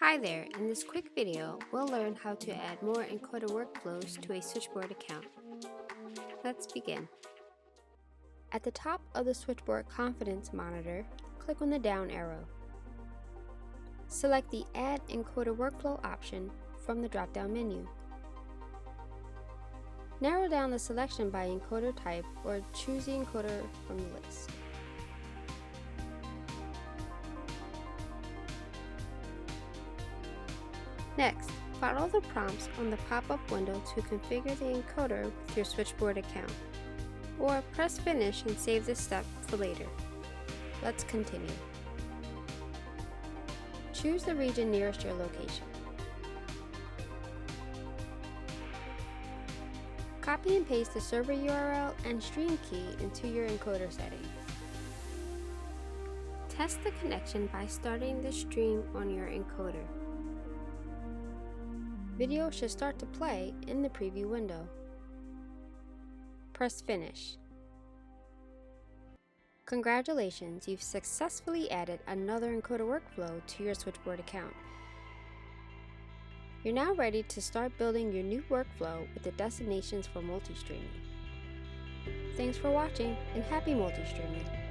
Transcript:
Hi there, in this quick video, we'll learn how to add more encoder workflows to a Switchboard account. Let's begin. At the top of the Switchboard Confidence Monitor, click on the down arrow. Select the Add Encoder Workflow option from the drop-down menu. Narrow down the selection by encoder type or choose the encoder from the list. Next, follow the prompts on the pop-up window to configure the encoder with your Switchboard account, or press Finish and save this step for later. Let's continue. Choose the region nearest your location. Copy and paste the server URL and stream key into your encoder setting. Test the connection by starting the stream on your encoder. Video should start to play in the preview window. Press Finish. Congratulations, you've successfully added another encoder workflow to your Switchboard account. You're now ready to start building your new workflow with the destinations for multistreaming. Thanks for watching and happy multistreaming!